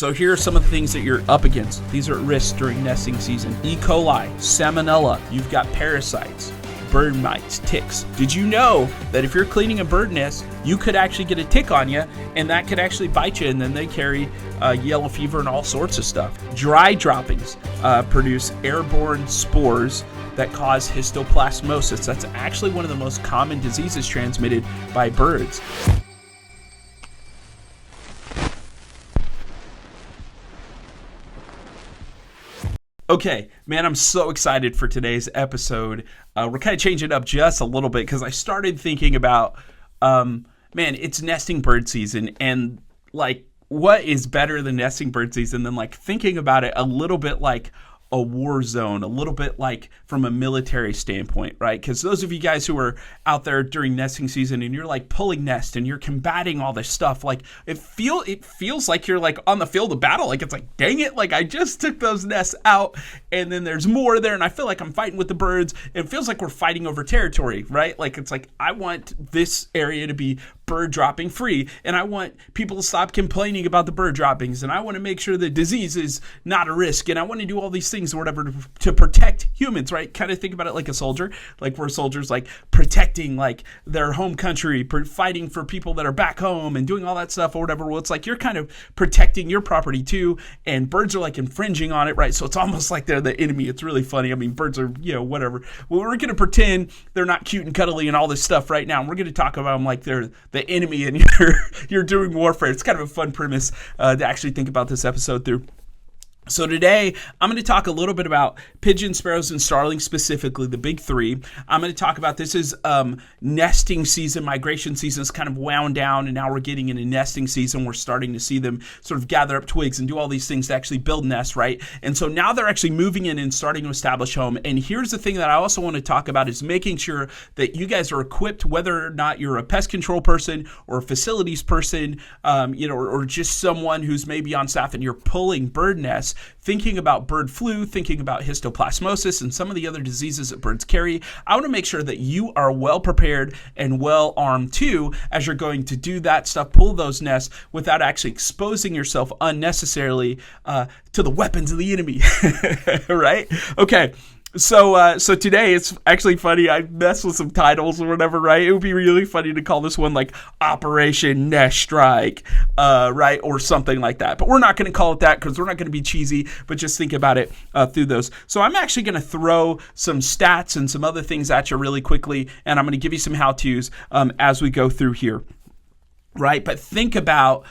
So here are some of the things that you're up against. These are at risk during nesting season. E. coli, salmonella, you've got parasites, bird mites, ticks. Did you know that if you're cleaning a bird nest, you could actually get a tick on you, and that could actually bite you, and then they carry yellow fever and all sorts of stuff. Dry droppings produce airborne spores that cause histoplasmosis. That's actually one of the most common diseases transmitted by birds. Okay, man, I'm so excited for today's episode. We're kind of changing it up just a little bit because I started thinking about, it's nesting bird season, and like, what is better than nesting bird season than like thinking about it a little bit like a war zone, a little bit like from a military standpoint, right? Because those of you guys who are out there during nesting season and you're like pulling nest and you're combating all this stuff, like it feels like you're like on the field of battle. Like it's like, dang it, like I just took those nests out and then there's more there and I feel like I'm fighting with the birds. It feels like we're fighting over territory, right? Like it's like I want this area to be bird dropping free, and I want people to stop complaining about the bird droppings, and I want to make sure that disease is not a risk, and I want to do all these things or whatever to protect humans, right? Kind of think about it like a soldier, like we're soldiers, like protecting like their home country, fighting for people that are back home and doing all that stuff or whatever. Well, it's like you're kind of protecting your property too, and birds are like infringing on it, right? So it's almost like they're the enemy. It's really funny. I mean, birds are, whatever. Well, we're going to pretend they're not cute and cuddly and all this stuff right now, and we're going to talk about them like they're the enemy and you're doing warfare. It's kind of a fun premise to actually think about this episode through. So today, I'm going to talk a little bit about pigeons, sparrows, and starlings, specifically the big three. I'm going to talk about this is nesting season, migration season is kind of wound down, and now we're getting into nesting season. We're starting to see them sort of gather up twigs and do all these things to actually build nests, right? And so now they're actually moving in and starting to establish home. And here's the thing that I also want to talk about is making sure that you guys are equipped, whether or not you're a pest control person or a facilities person, or just someone who's maybe on staff and you're pulling bird nests, thinking about bird flu, thinking about histoplasmosis and some of the other diseases that birds carry. I want to make sure that you are well prepared and well armed too as you're going to do that stuff, pull those nests without actually exposing yourself unnecessarily to the weapons of the enemy, right? Okay. So today it's actually funny. I messed with some titles or whatever, right? It would be really funny to call this one like Operation Nest Strike, right? Or something like that. But we're not going to call it that because we're not going to be cheesy, but just think about it through those. So I'm actually going to throw some stats and some other things at you really quickly, and I'm going to give you some how-tos as we go through here, right? But think about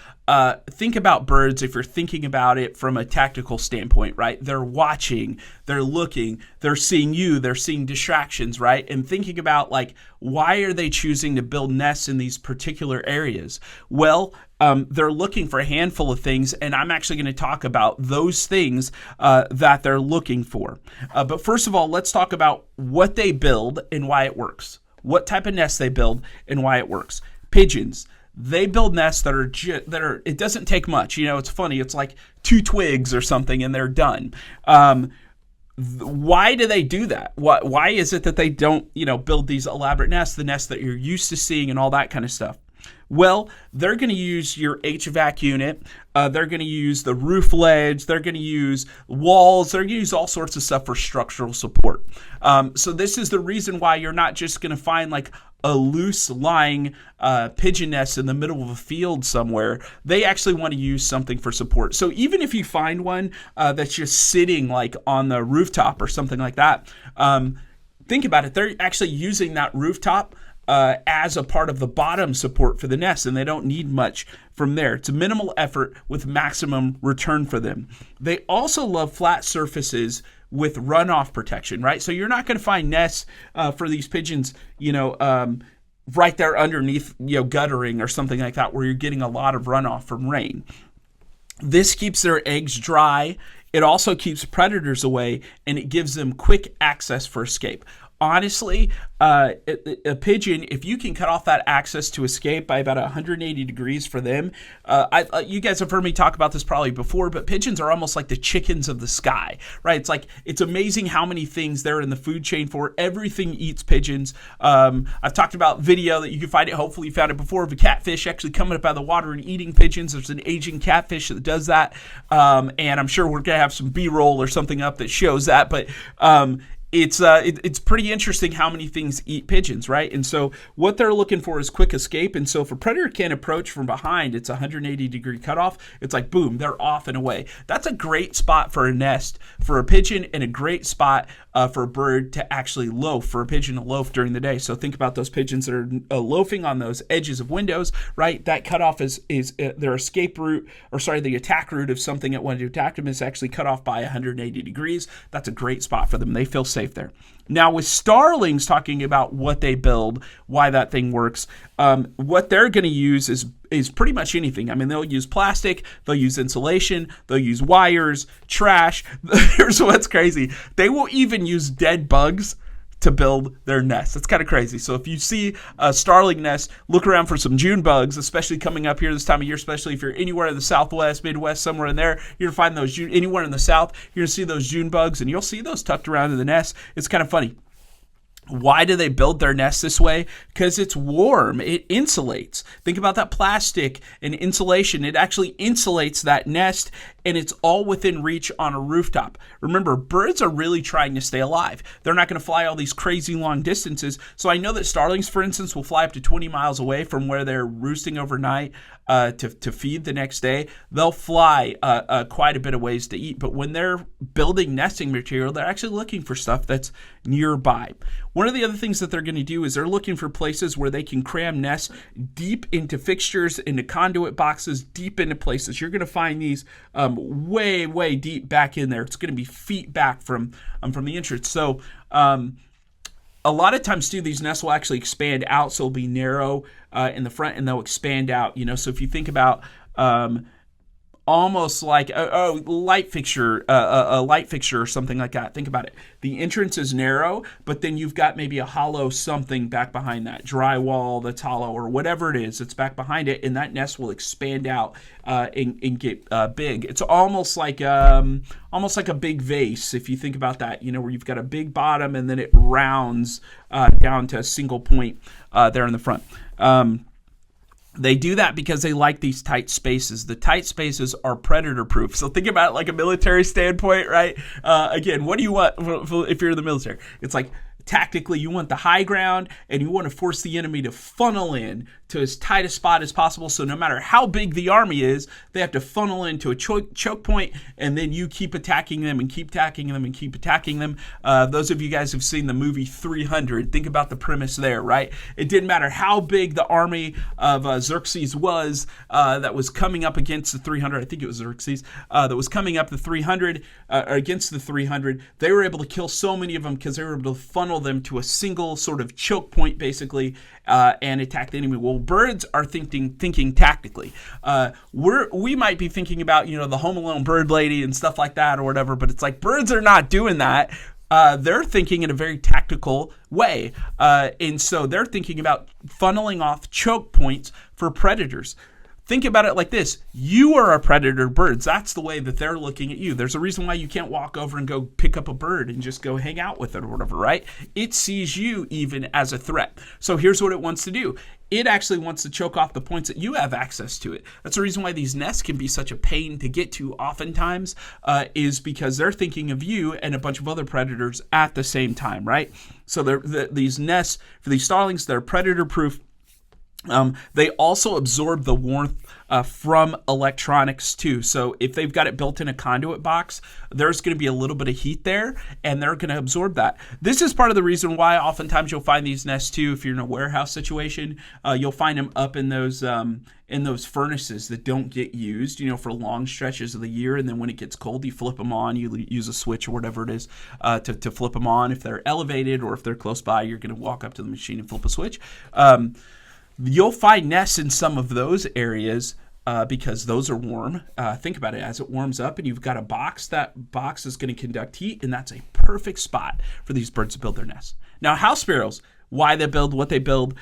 birds if you're thinking about it from a tactical standpoint, right? They're watching, they're looking, they're seeing you, they're seeing distractions, right? And thinking about like, why are they choosing to build nests in these particular areas? Well, they're looking for a handful of things, and I'm actually going to talk about those things that they're looking for. But first of all, let's talk about what they build and why it works. What type of nest they build and why it works. Pigeons. They build nests that are it doesn't take much. It's funny. It's like 2 twigs or something and they're done. Why do they do that? Why is it that they don't, build these elaborate nests, the nests that you're used to seeing and all that kind of stuff? Well, they're going to use your HVAC unit. They're going to use the roof ledge. They're going to use walls. They're going to use all sorts of stuff for structural support. So this is the reason why you're not just going to find like a loose lying pigeon nest in the middle of a field somewhere. They actually want to use something for support. So even if you find one that's just sitting like on the rooftop or something like that, think about it. They're actually using that rooftop as a part of the bottom support for the nest, and they don't need much from there. It's a minimal effort with maximum return for them. They also love flat surfaces with runoff protection, right? So you're not going to find nests for these pigeons, right there underneath, guttering or something like that, where you're getting a lot of runoff from rain. This keeps their eggs dry. It also keeps predators away, and it gives them quick access for escape. honestly, a pigeon, if you can cut off that access to escape by about 180 degrees for them, you guys have heard me talk about this probably before, but pigeons are almost like the chickens of the sky, right? It's amazing how many things they're in the food chain for. Everything eats pigeons. I've talked about video that you can find it. Hopefully you found it before, of a catfish actually coming up out of the water and eating pigeons. There's an Asian catfish that does that, and I'm sure we're gonna have some B-roll or something up that shows that, but it's pretty interesting how many things eat pigeons, right? And so what they're looking for is quick escape. And so if a predator can approach from behind, it's a 180 degree cutoff. It's like, boom, they're off and away. That's a great spot for a nest for a pigeon, and a great spot for a bird to actually loaf, for a pigeon to loaf during the day. So think about those pigeons that are loafing on those edges of windows, right? That cutoff is their escape route, or sorry, the attack route of something that wanted to attack them is actually cut off by 180 degrees. That's a great spot for them. They feel safe there. Now with starlings, talking about what they build, why that thing works, what they're going to use is pretty much anything. I mean, they'll use plastic, they'll use insulation, they'll use wires, trash. Here's what's crazy. They will even use dead bugs to build their nest. It's kind of crazy. So if you see a starling nest, look around for some June bugs, especially coming up here this time of year, especially if you're anywhere in the Southwest, Midwest, somewhere in there, you're going to find those anywhere in the South, you're going to see those June bugs, and you'll see those tucked around in the nest. It's kind of funny. Why do they build their nest this way? Because it's warm. It insulates. Think about that plastic and insulation. It actually insulates that nest, and it's all within reach on a rooftop. Remember, birds are really trying to stay alive. They're not going to fly all these crazy long distances. So I know that starlings, for instance, will fly up to 20 miles away from where they're roosting overnight to feed the next day. They'll fly quite a bit of ways to eat. But when they're building nesting material, they're actually looking for stuff that's nearby. One of the other things that they're going to do is they're looking for places where they can cram nests deep into fixtures, into conduit boxes, deep into places. You're going to find these way, way deep back in there. It's going to be feet back from the entrance. So a lot of times, too, these nests will actually expand out, so it'll be narrow in the front, and they'll expand out. So if you think about almost like a light fixture, a light fixture or something like that. Think about it. The entrance is narrow, but then you've got maybe a hollow something back behind that, drywall that's hollow or whatever it is that's back behind it, and that nest will expand out and get big. It's almost like a big vase, if you think about that. Where you've got a big bottom and then it rounds down to a single point there in the front. They do that because they like these tight spaces. The tight spaces are predator proof. So think about it like a military standpoint, right? Again, what do you want if you're in the military? It's like, tactically, you want the high ground, and you want to force the enemy to funnel in to as tight a spot as possible. So no matter how big the army is, they have to funnel into a choke point, and then you keep attacking them and keep attacking them and keep attacking them. Those of you guys who've seen the movie 300, think about the premise there, right? It didn't matter how big the army of Xerxes was that was coming up against the 300. I think it was Xerxes that was coming up the 300 against the 300. They were able to kill so many of them because they were able to funnel them to a single sort of choke point, basically, and attack the enemy. Well, birds are thinking tactically. We might be thinking about, the Home Alone bird lady and stuff like that or whatever, but it's like birds are not doing that. They're thinking in a very tactical way. And so they're thinking about funneling off choke points for predators. Think about it like this. You are a predator birds. That's the way that they're looking at you. There's a reason why you can't walk over and go pick up a bird and just go hang out with it or whatever, right? It sees you even as a threat. So here's what it wants to do. It actually wants to choke off the points that you have access to it. That's the reason why these nests can be such a pain to get to oftentimes, is because they're thinking of you and a bunch of other predators at the same time, right? So these nests, for these starlings, they're predator-proof. They also absorb the warmth from electronics too. So if they've got it built in a conduit box, there's going to be a little bit of heat there, and they're going to absorb that. This is part of the reason why oftentimes you'll find these nests too. If you're in a warehouse situation, you'll find them up in those furnaces that don't get used, for long stretches of the year. And then when it gets cold, you flip them on. You use a switch or whatever it is to flip them on. If they're elevated or if they're close by, you're going to walk up to the machine and flip a switch. You'll find nests in some of those areas because those are warm. Think about it. As it warms up and you've got a box, that box is going to conduct heat, and that's a perfect spot for these birds to build their nests. Now, house sparrows, why they build what they build,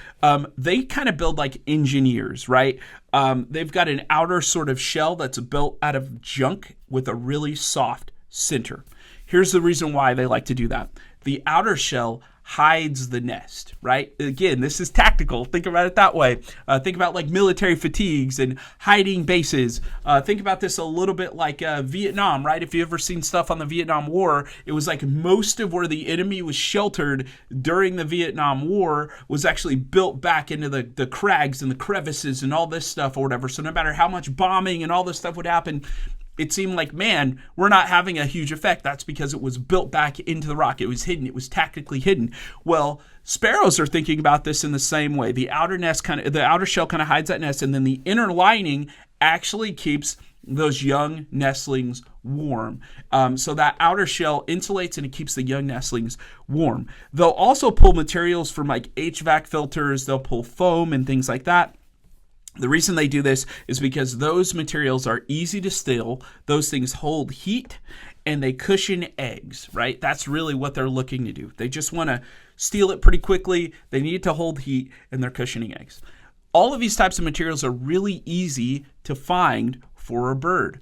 they kind of build like engineers, right? They've got an outer sort of shell that's built out of junk with a really soft center. Here's the reason why they like to do that. The outer shell hides the nest, right? Again, this is tactical. Think about it that way. Think about like military fatigues and hiding bases. Think about this a little bit like Vietnam, right? If you ever seen stuff on the Vietnam War, it was like most of where the enemy was sheltered during the Vietnam War was actually built back into the crags and the crevices and all this stuff or whatever. So no matter how much bombing and all this stuff would happen, it seemed like, man, we're not having a huge effect. That's because it was built back into the rock. It was hidden. It was tactically hidden. Well, sparrows are thinking about this in the same way. The outer shell kind of hides that nest, and then the inner lining actually keeps those young nestlings warm. So that outer shell insulates and it keeps the young nestlings warm. They'll also pull materials from like HVAC filters. They'll pull foam and things like that. The reason they do this is because those materials are easy to steal. Those things hold heat and they cushion eggs, right? That's really what they're looking to do. They just want to steal it pretty quickly. They need to hold heat and they're cushioning eggs. All of these types of materials are really easy to find for a bird.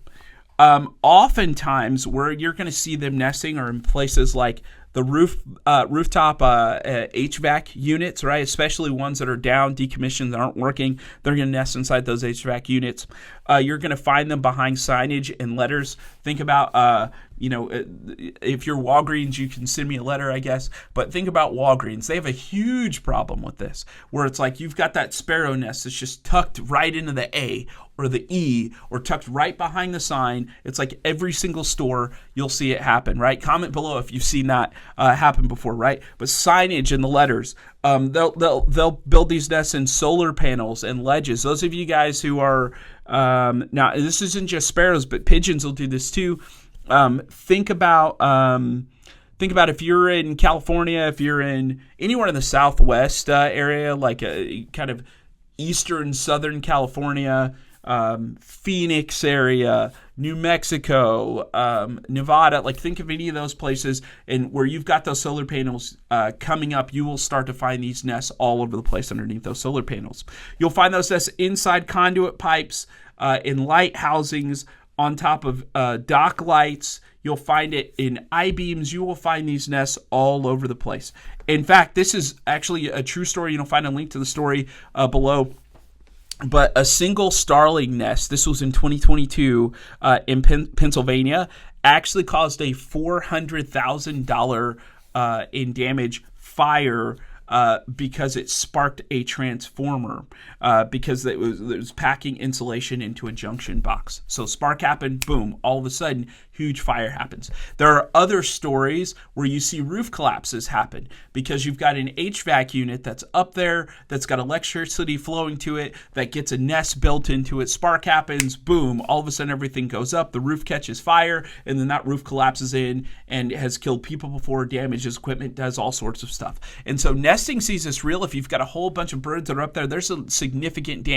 Oftentimes where you're going to see them nesting are in places like the rooftop HVAC units, right? Especially ones that are down, decommissioned, that aren't working. They're going to nest inside those HVAC units. You're going to find them behind signage and letters. Think about, if you're Walgreens, you can send me a letter, I guess. But think about Walgreens. They have a huge problem with this, where it's like you've got that sparrow nest that's just tucked right into the A or the E or tucked right behind the sign. It's like every single store, you'll see it happen, right? Comment below if you've seen that happen before, right? But signage and the letters, they'll build these nests in solar panels and ledges. Those of you guys who are, now this isn't just sparrows, but pigeons will do this too. Think about if you're in California, if you're in anywhere in the Southwest area, like a kind of eastern, southern California, Phoenix area, New Mexico, Nevada, like think of any of those places and where you've got those solar panels coming up, you will start to find these nests all over the place underneath those solar panels. You'll find those nests inside conduit pipes, in light housings, on top of dock lights. You'll find it in I-beams. You will find these nests all over the place. In fact, this is actually a true story. You'll find a link to the story below. But a single starling nest, this was in 2022 in Pennsylvania, actually caused a $400,000 in damage fire because it sparked a transformer because it was packing insulation into a junction box. So spark happened, boom, all of a sudden, huge fire happens. There are other stories where you see roof collapses happen because you've got an HVAC unit that's up there that's got electricity flowing to it that gets a nest built into it. Spark happens, boom, all of a sudden everything goes up, the roof catches fire, and then that roof collapses in and has killed people before, damages equipment, does all sorts of stuff. And so nesting sees this real. If you've got a whole bunch of birds that are up there, there's a significant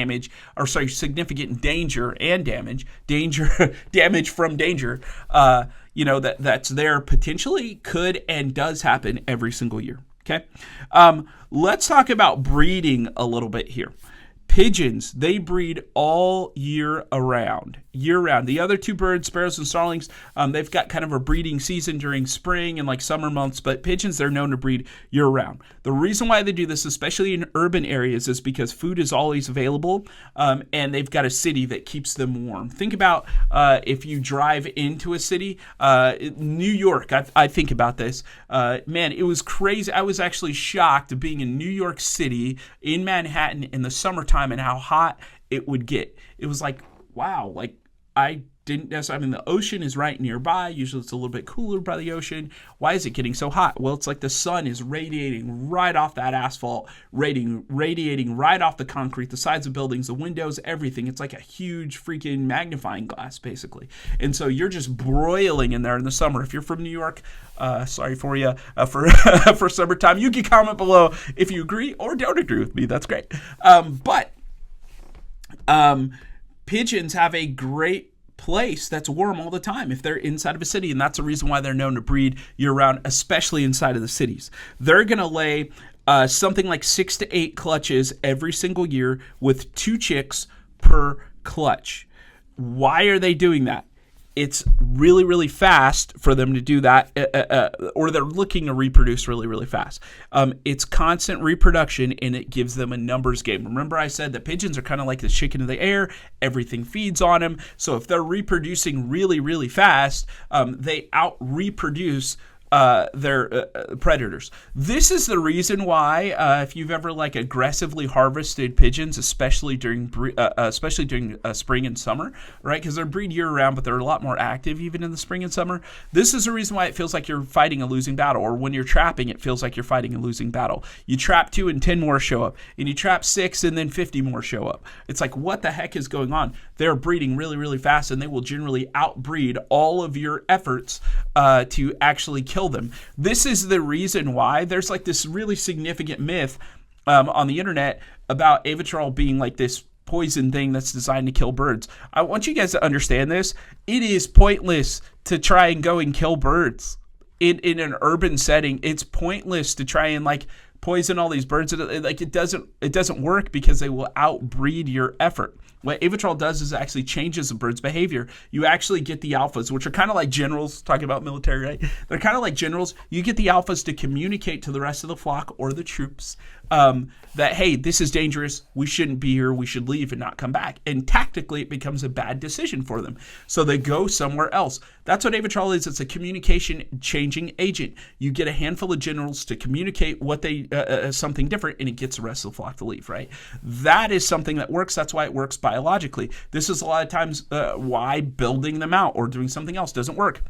significant danger and damage from danger. That's there potentially could and does happen every single year. Okay. Let's talk about breeding a little bit here. Pigeons, they breed all year round. The other two birds, sparrows and starlings, they've got kind of a breeding season during spring and like summer months, but pigeons, they're known to breed year round. The reason why they do this, especially in urban areas, is because food is always available, and they've got a city that keeps them warm. Think about if you drive into a city, New York, I think about this. Man, it was crazy. I was actually shocked being in New York City, in Manhattan, in the summertime, and how hot it would get. It was like, wow, like I didn't necessarily, the ocean is right nearby. Usually it's a little bit cooler by the ocean. Why is it getting so hot? Well, it's like the sun is radiating right off that asphalt, radiating right off the concrete, the sides of buildings, the windows, everything. It's like a huge freaking magnifying glass, basically. And so you're just broiling in there in the summer. If you're from New York, sorry for you for summertime. You can comment below if you agree or don't agree with me. That's great. pigeons have a great place that's warm all the time if they're inside of a city, and that's the reason why they're known to breed year-round, especially inside of the cities. They're going to lay something like 6 to 8 clutches every single year with 2 chicks per clutch. Why are they doing that? It's really, really fast for them to do that, or they're looking to reproduce really, really fast. It's constant reproduction, and it gives them a numbers game. Remember I said that pigeons are kind of like the chicken of the air. Everything feeds on them. So if they're reproducing really, really fast, they out-reproduce their predators. This is the reason why, if you've ever like aggressively harvested pigeons, especially during spring and summer, right? Because they're breed year round, but they're a lot more active even in the spring and summer. This is the reason why it feels like you're fighting a losing battle, or when you're trapping, it feels like you're fighting a losing battle. You trap 2 and 10 more show up, and you trap 6 and then 50 more show up. It's like, what the heck is going on? They're breeding really, really fast, and they will generally outbreed all of your efforts to actually kill them. This is the reason why there's like this really significant myth on the internet about avitrol being like this poison thing that's designed to kill birds. I want you guys to understand this. It is pointless to try and go and kill birds in an urban setting. It's pointless to try and like poison all these birds. Like it doesn't work because they will outbreed your effort. What avitrol does is it actually changes the bird's behavior. You actually get the alphas, which are kind of like generals, talking about military, right? They're kind of like generals. You get the alphas to communicate to the rest of the flock or the troops that, hey, this is dangerous. We shouldn't be here. We should leave and not come back. And tactically, it becomes a bad decision for them. So they go somewhere else. That's what avitrol is. It's a communication-changing agent. You get a handful of generals to communicate what they something different, and it gets the rest of the flock to leave, right? That is something that works. That's why it works biologically. This is a lot of times why building them out or doing something else doesn't work.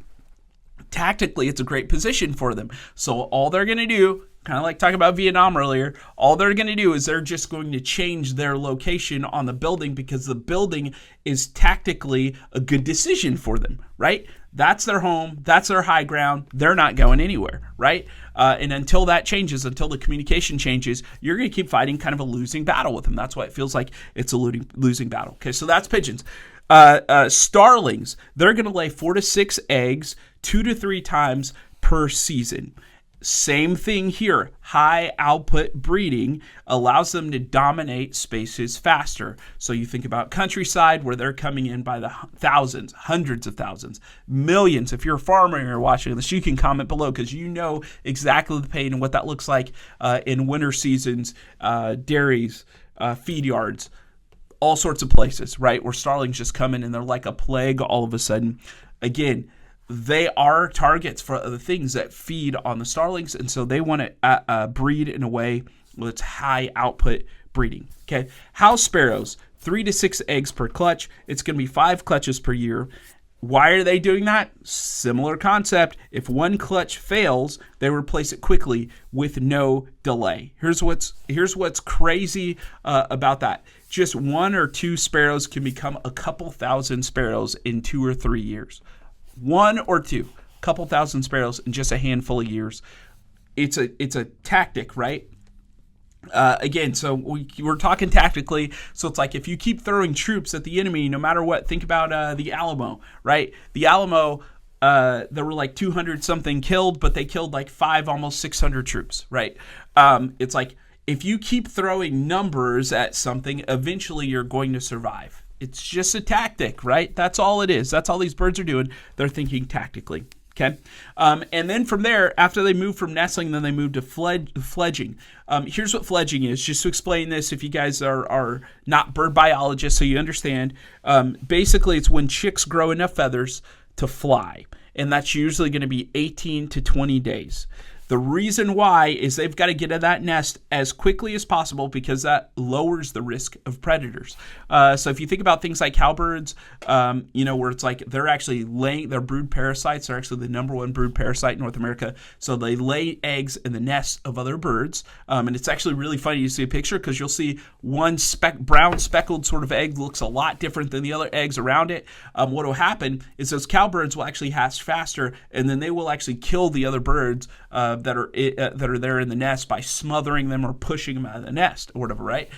Tactically, it's a great position for them. So all they're going to do, kind of like talking about Vietnam earlier, all they're going to do is they're just going to change their location on the building because the building is tactically a good decision for them, right? That's their home. That's their high ground. They're not going anywhere, right? And until that changes, until the communication changes, you're going to keep fighting kind of a losing battle with them. That's why it feels like it's a losing battle. Okay, so that's pigeons. Starlings, they're going to lay 4 to 6 eggs 2 to 3 times per season. Same thing here. High output breeding allows them to dominate spaces faster. So you think about countryside where they're coming in by the thousands, hundreds of thousands, millions. If you're a farmer and you're watching this, you can comment below because you know exactly the pain and what that looks like in winter seasons, dairies, feed yards, all sorts of places, right? Where starlings just come in and they're like a plague all of a sudden. Again, they are targets for the things that feed on the starlings, and so they want to breed in a way that's high output breeding. Okay, house sparrows, 3 to 6 eggs per clutch. It's going to be 5 clutches per year. Why are they doing that? Similar concept. If one clutch fails, they replace it quickly with no delay. Here's what's crazy about that. Just 1 or 2 sparrows can become a couple thousand sparrows in 2 or 3 years. 1 or 2, couple thousand sparrows in just a handful of years. It's a tactic, right? Again, so we're talking tactically. So it's like if you keep throwing troops at the enemy, no matter what. Think about the Alamo, right? The Alamo, there were like 200 something killed, but they killed like 5, almost 600 troops, right? It's like if you keep throwing numbers at something, eventually you're going to survive. It's just a tactic, right? That's all it is. That's all these birds are doing. They're thinking tactically, okay? And then from there, after they move from nestling, then they move to fledging. Here's what fledging is, just to explain this if you guys are not bird biologists so you understand. Basically, it's when chicks grow enough feathers to fly, and that's usually going to be 18 to 20 days. The reason why is they've got to get to that nest as quickly as possible because that lowers the risk of predators. So if you think about things like cowbirds, where it's like they're actually laying, their brood parasites are actually the number 1 brood parasite in North America. So they lay eggs in the nests of other birds. And it's actually really funny to see a picture because you'll see one brown speckled sort of egg looks a lot different than the other eggs around it. What will happen is those cowbirds will actually hatch faster, and then they will actually kill the other birds that are there in the nest by smothering them or pushing them out of the nest or whatever, right?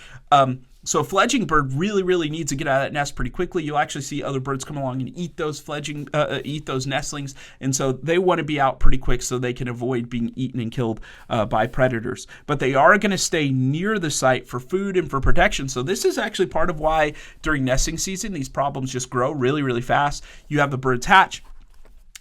So a fledgling bird really, really needs to get out of that nest pretty quickly. You'll actually see other birds come along and eat those eat those nestlings, and so they want to be out pretty quick so they can avoid being eaten and killed by predators. But they are going to stay near the site for food and for protection. So this is actually part of why during nesting season these problems just grow really, really fast. You have the birds hatch.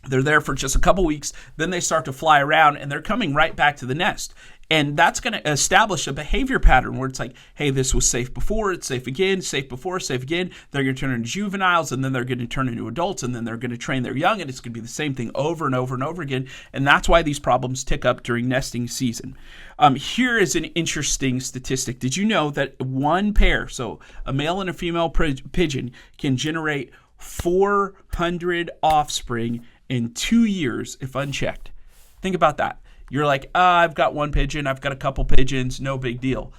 They're there for just a couple weeks, then they start to fly around, and they're coming right back to the nest. And that's going to establish a behavior pattern where it's like, hey, this was safe before, it's safe again, safe before, safe again. They're going to turn into juveniles, and then they're going to turn into adults, and then they're going to train their young, and it's going to be the same thing over and over and over again. And that's why these problems tick up during nesting season. Here is an interesting statistic. Did you know that one pair, so a male and a female pigeon, can generate 400 offspring in 2 years if unchecked? Think about that. You're like, I've got one pigeon, I've got a couple pigeons, no big deal.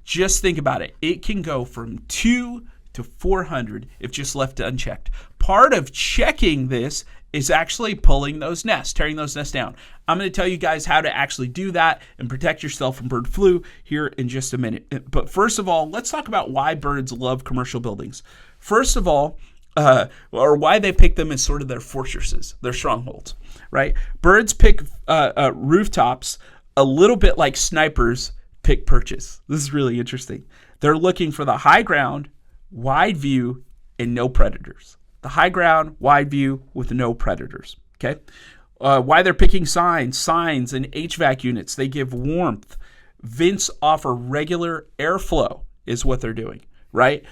Just think about it. It can go from 2 to 400 if just left unchecked. Part of checking this is actually pulling those nests, tearing those nests down. I'm going to tell you guys how to actually do that and protect yourself from bird flu here in just a minute. But first of all, let's talk about why birds love commercial buildings. First of all, or why they pick them as sort of their fortresses, their strongholds, right? Birds pick rooftops a little bit like snipers pick perches. This is really interesting. They're looking for the high ground, wide view, and no predators. The high ground, wide view with no predators, okay? Why they're picking signs and HVAC units. They give warmth. Vents offer regular airflow is what they're doing, right?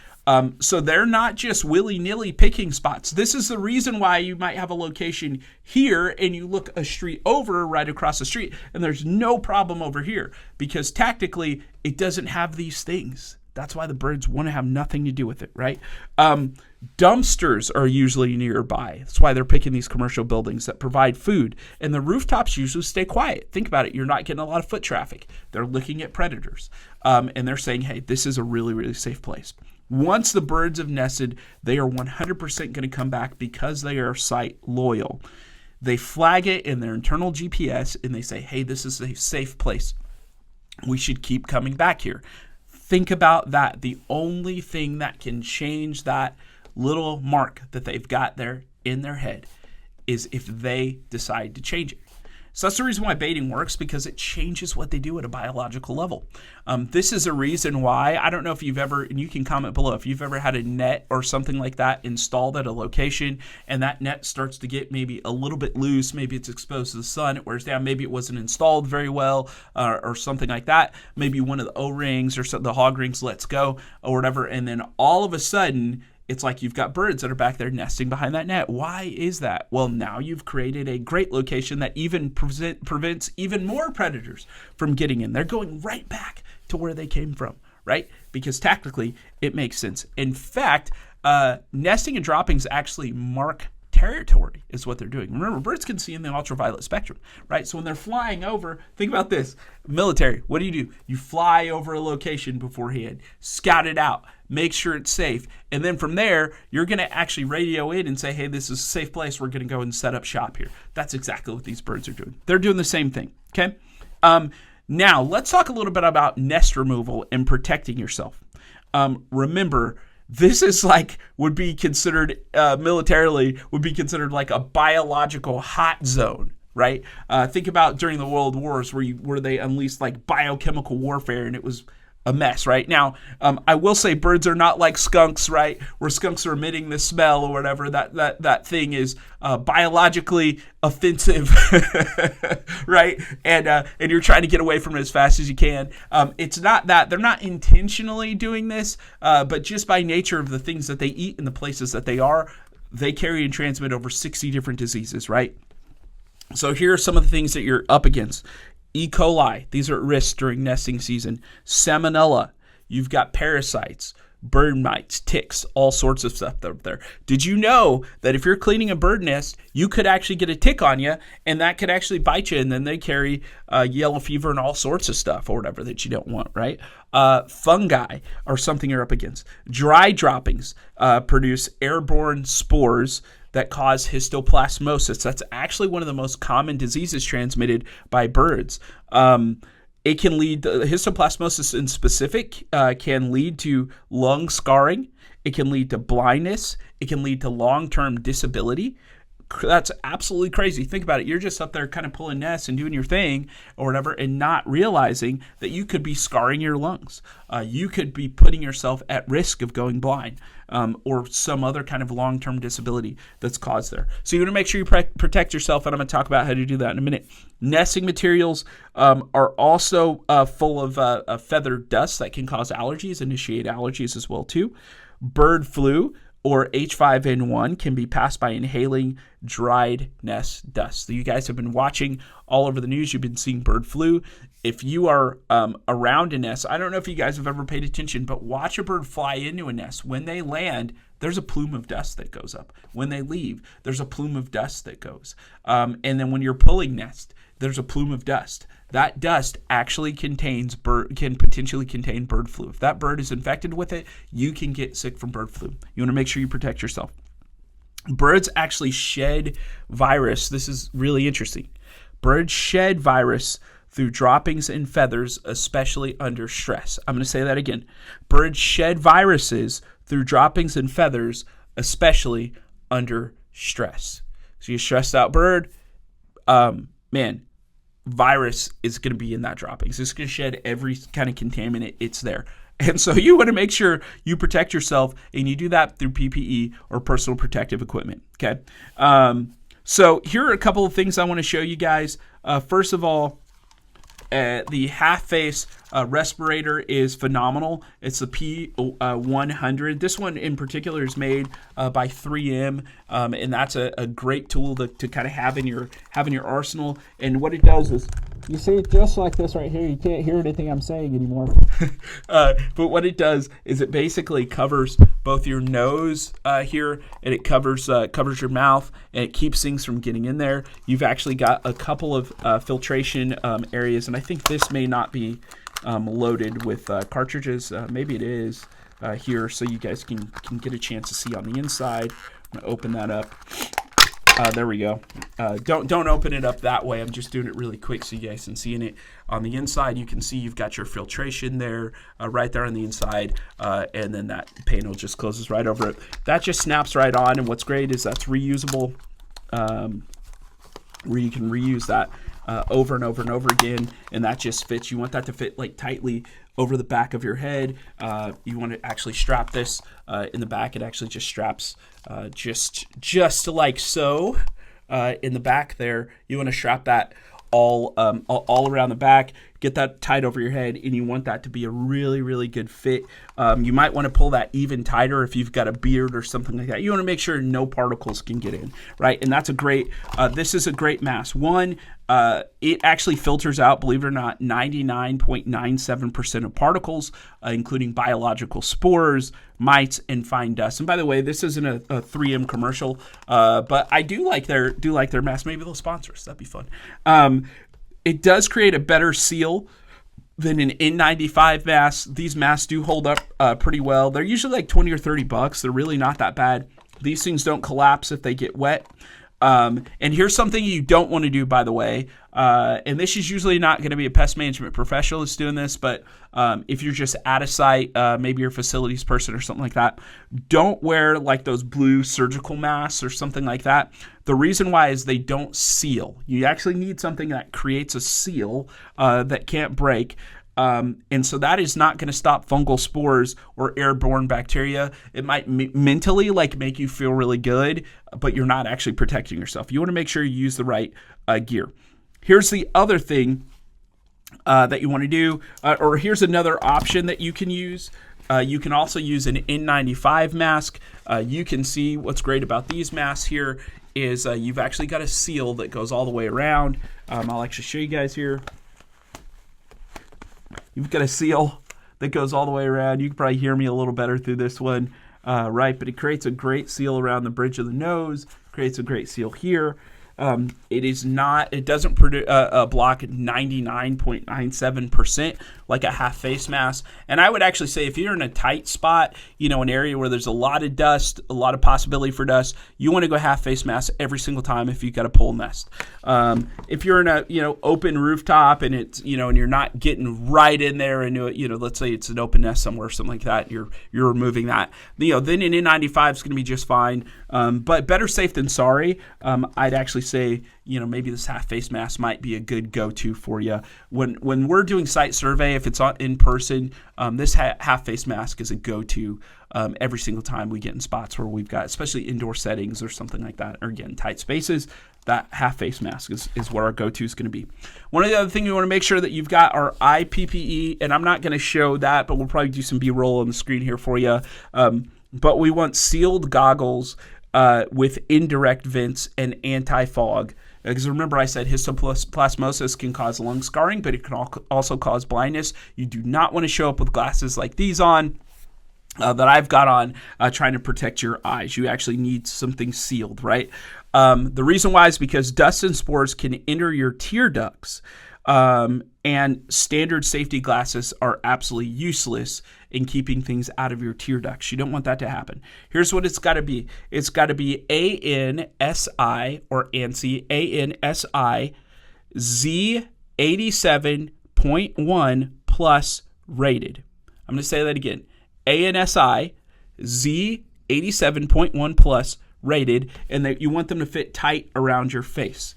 So they're not just willy-nilly picking spots. This is the reason why you might have a location here and you look a street over right across the street and there's no problem over here because tactically it doesn't have these things. That's why the birds want to have nothing to do with it, right? Dumpsters are usually nearby. That's why they're picking these commercial buildings that provide food. And the rooftops usually stay quiet. Think about it. You're not getting a lot of foot traffic. They're looking at predators. And they're saying, hey, this is a really, really safe place. Once the birds have nested, they are 100% going to come back because they are site loyal. They flag it in their internal GPS and they say, hey, this is a safe place. We should keep coming back here. Think about that. The only thing that can change that little mark that they've got there in their head is if they decide to change it. So that's the reason why baiting works, because it changes what they do at a biological level. This is a reason why, I don't know if you've ever, and you can comment below, if you've ever had a net or something like that installed at a location and that net starts to get maybe a little bit loose, maybe it's exposed to the sun, it wears down, maybe it wasn't installed very well or something like that. Maybe one of the O-rings or the hog rings lets go or whatever, and then all of a sudden, it's like you've got birds that are back there nesting behind that net. Why is that? Well, now you've created a great location that even prevents even more predators from getting in. They're going right back to where they came from, right? Because tactically, it makes sense. In fact, nesting and droppings actually mark territory is what they're doing. Remember, birds can see in the ultraviolet spectrum, right? So when they're flying over, think about this. Military, what do? You fly over a location beforehand, scout it out, make sure it's safe, and then from there, you're going to actually radio in and say, hey, this is a safe place. We're going to go and set up shop here. That's exactly what these birds are doing. They're doing the same thing, okay? Now, let's talk a little bit about nest removal and protecting yourself. Remember, this is would be considered militarily, would be considered like a biological hot zone, right? Think about during the World Wars where they unleashed biochemical warfare and it was a mess, right? Now, I will say birds are not like skunks, right? Where skunks are emitting the smell or whatever. That thing is biologically offensive, right? And you're trying to get away from it as fast as you can. It's not that. They're not intentionally doing this, but just by nature of the things that they eat and the places that they are, they carry and transmit over 60 different diseases, right? So here are some of the things that you're up against. E. coli, these are at risk during nesting season. Salmonella, you've got parasites, bird mites, ticks, all sorts of stuff up there. Did you know that if you're cleaning a bird nest, you could actually get a tick on you, and that could actually bite you, and then they carry yellow fever and all sorts of stuff or whatever that you don't want, right? Fungi are something you're up against. Dry droppings produce airborne spores that cause histoplasmosis. That's actually one of the most common diseases transmitted by birds. It can lead to histoplasmosis in specific, can lead to lung scarring. It can lead to blindness. It can lead to long-term disability. That's absolutely crazy. Think about it. You're just up there kind of pulling nests and doing your thing or whatever and not realizing that you could be scarring your lungs. You could be putting yourself at risk of going blind or some other kind of long-term disability that's caused there. So you want to make sure you protect yourself, and I'm going to talk about how to do that in a minute. Nesting materials are also full of feathered dust that can cause allergies, initiate allergies as well too. Bird flu, or H5N1, can be passed by inhaling dried nest dust. So you guys have been watching all over the news. You've been seeing bird flu. If you are around a nest, I don't know if you guys have ever paid attention, but watch a bird fly into a nest. When they land, there's a plume of dust that goes up. When they leave, there's a plume of dust that goes. And then when you're pulling nest, there's a plume of dust. That dust actually can potentially contain bird flu. If that bird is infected with it, you can get sick from bird flu. You want to make sure you protect yourself. Birds actually shed virus. This is really interesting. Birds shed virus through droppings and feathers, especially under stress. I'm going to say that again. Birds shed viruses through droppings and feathers, especially under stress. So you stressed out bird, virus is going to be in that droppings. It's going to shed every kind of contaminant. It's there. And so you want to make sure you protect yourself, and you do that through PPE or personal protective equipment. Okay. So here are a couple of things I want to show you guys. First of all, the half-face respirator is phenomenal. It's the P100. This one in particular is made by 3M, and that's a great tool to kind of have in your arsenal. And what it does is, you see it just like this right here. You can't hear anything I'm saying anymore. But what it does is it basically covers both your nose here, and it covers your mouth, and it keeps things from getting in there. You've actually got a couple of filtration areas, and I think this may not be loaded with cartridges. Maybe it is here, so you guys can get a chance to see on the inside. I'm gonna open that up. There we go. Don't open it up that way. I'm just doing it really quick so you guys can see it. On the inside, you can see you've got your filtration there, right there on the inside, and then that panel just closes right over it. That just snaps right on, and what's great is that's reusable, where you can reuse that over and over and over again, and that just fits. You want that to fit like tightly over the back of your head. You want to actually strap this in the back. It actually just straps just like so in the back there. You want to strap that all around the back. Get that tight over your head, and you want that to be a really, really good fit. You might want to pull that even tighter if you've got a beard or something like that. You want to make sure no particles can get in, right? And that's a great, this is a great mask. One, it actually filters out, believe it or not, 99.97% of particles, including biological spores, mites, and fine dust. And by the way, this isn't a 3M commercial, but I do like their mask. Maybe they'll sponsor us. That'd be fun. It does create a better seal than an N95 mask. These masks do hold up pretty well. They're usually like $20 or $30. They're really not that bad. These things don't collapse if they get wet. And here's something you don't want to do, by the way. And this is usually not going to be a pest management professional that's doing this, but if you're just at a site, maybe you're a facilities person or something like that, don't wear like those blue surgical masks or something like that. The reason why is they don't seal. You actually need something that creates a seal that can't break. And so that is not going to stop fungal spores or airborne bacteria. It might mentally make you feel really good, but you're not actually protecting yourself. You want to make sure you use the right gear. Here's the other thing that you want to do, or here's another option that you can use. You can also use an N95 mask. You can see what's great about these masks here is you've actually got a seal that goes all the way around. I'll actually show you guys here. You've got a seal that goes all the way around. You can probably hear me a little better through this one, right? But it creates a great seal around the bridge of the nose, creates a great seal here. It is not. It doesn't block 99.97% like a half face mask. And I would actually say if you're in a tight spot, an area where there's a lot of dust, a lot of possibility for dust, you want to go half face mask every single time if you've got a pole nest. If you're in a open rooftop and it's and you're not getting right in there into it, let's say it's an open nest somewhere or something like that, you're removing that. Then an N95 is going to be just fine. But better safe than sorry. I'd actually say maybe this half face mask might be a good go-to for you when we're doing site survey. If it's in person, this half face mask is a go-to every single time we get in spots where we've got, especially indoor settings or something like that, or again tight spaces. That half face mask is what our go-to is going to be. One of the other things you want to make sure that you've got are eye PPE, and I'm not going to show that, but we'll probably do some B-roll on the screen here for you. But we want sealed goggles with indirect vents and anti-fog. Because remember I said histoplasmosis can cause lung scarring, but it can also cause blindness. You do not want to show up with glasses like these on that I've got on trying to protect your eyes. You actually need something sealed, right? The reason why is because dust and spores can enter your tear ducts. And standard safety glasses are absolutely useless in keeping things out of your tear ducts. You don't want that to happen. Here's what it's got to be. It's got to be ANSI or ANSI, ANSI Z87.1 plus rated. I'm going to say that again. ANSI Z87.1 plus rated, and that you want them to fit tight around your face.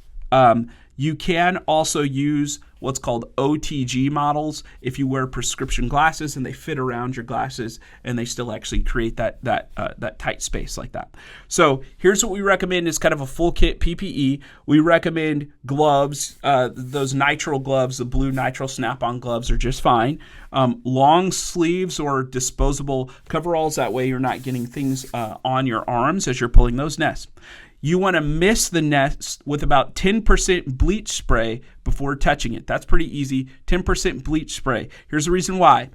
You can also use what's called OTG models if you wear prescription glasses and they fit around your glasses and they still actually create that tight space like that. So here's what we recommend is kind of a full kit PPE. We recommend gloves. Those nitrile gloves, the blue nitrile snap-on gloves are just fine. Long sleeves or disposable coveralls. That way you're not getting things on your arms as you're pulling those nests. You want to mist the nest with about 10% bleach spray before touching it. That's pretty easy. 10% bleach spray. Here's the reason why.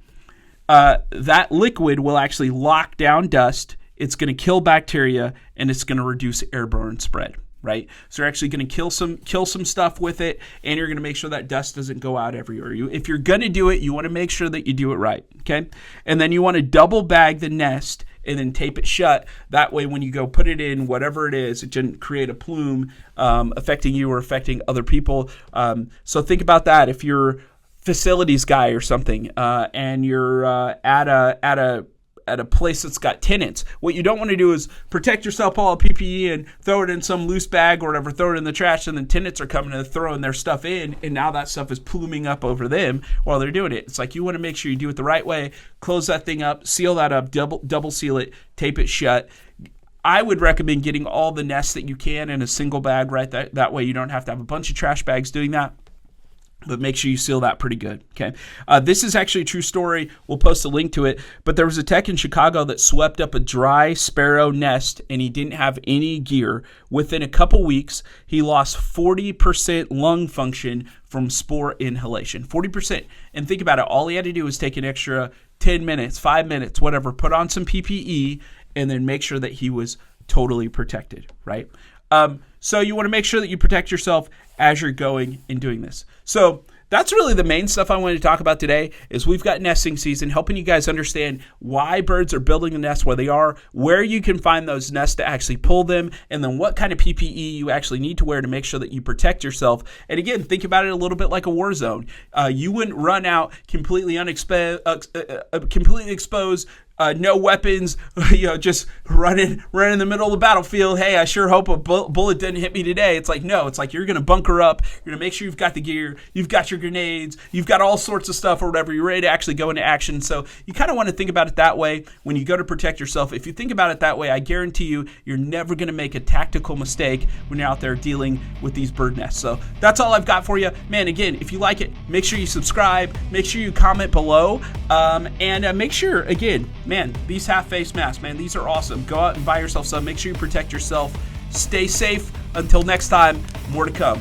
That liquid will actually lock down dust. It's going to kill bacteria, and it's going to reduce airborne spread, right? So you're actually going to kill some stuff with it, and you're going to make sure that dust doesn't go out everywhere. If you're going to do it, you want to make sure that you do it right, okay? And then you want to double bag the nest and then tape it shut. That way when you go put it in, whatever it is, it didn't create a plume affecting you or affecting other people. So think about that. If you're facilities guy or something and you're at a place that's got tenants, what you don't want to do is protect yourself all of PPE and throw it in some loose bag or whatever, throw it in the trash, and then tenants are coming and throwing their stuff in, and now that stuff is pluming up over them while they're doing it. It's like you want to make sure you do it the right way, close that thing up, seal that up, double seal it, tape it shut. I would recommend getting all the nests that you can in a single bag, right? That way you don't have to have a bunch of trash bags doing that. But make sure you seal that pretty good, okay? This is actually a true story. We'll post a link to it. But there was a tech in Chicago that swept up a dry sparrow nest, and he didn't have any gear. Within a couple weeks, he lost 40% lung function from spore inhalation. 40%. And think about it. All he had to do was take an extra 10 minutes, 5 minutes, whatever, put on some PPE, and then make sure that he was totally protected, right? So you want to make sure that you protect yourself as you're going and doing this. So that's really the main stuff I wanted to talk about today is we've got nesting season, helping you guys understand why birds are building the nest where they are, where you can find those nests to actually pull them, and then what kind of PPE you actually need to wear to make sure that you protect yourself. And again, think about it a little bit like a war zone. You wouldn't run out completely exposed, no weapons, just run in the middle of the battlefield. Hey, I sure hope a bullet didn't hit me today. It's like, no, it's like you're going to bunker up. You're going to make sure you've got the gear. You've got your grenades. You've got all sorts of stuff or whatever. You're ready to actually go into action. So you kind of want to think about it that way when you go to protect yourself. If you think about it that way, I guarantee you're never going to make a tactical mistake when you're out there dealing with these bird nests. So that's all I've got for you. Man, again, if you like it, make sure you subscribe. Make sure you comment below. And make sure, again, man, these half-face masks, man, these are awesome. Go out and buy yourself some. Make sure you protect yourself. Stay safe. Until next time, more to come.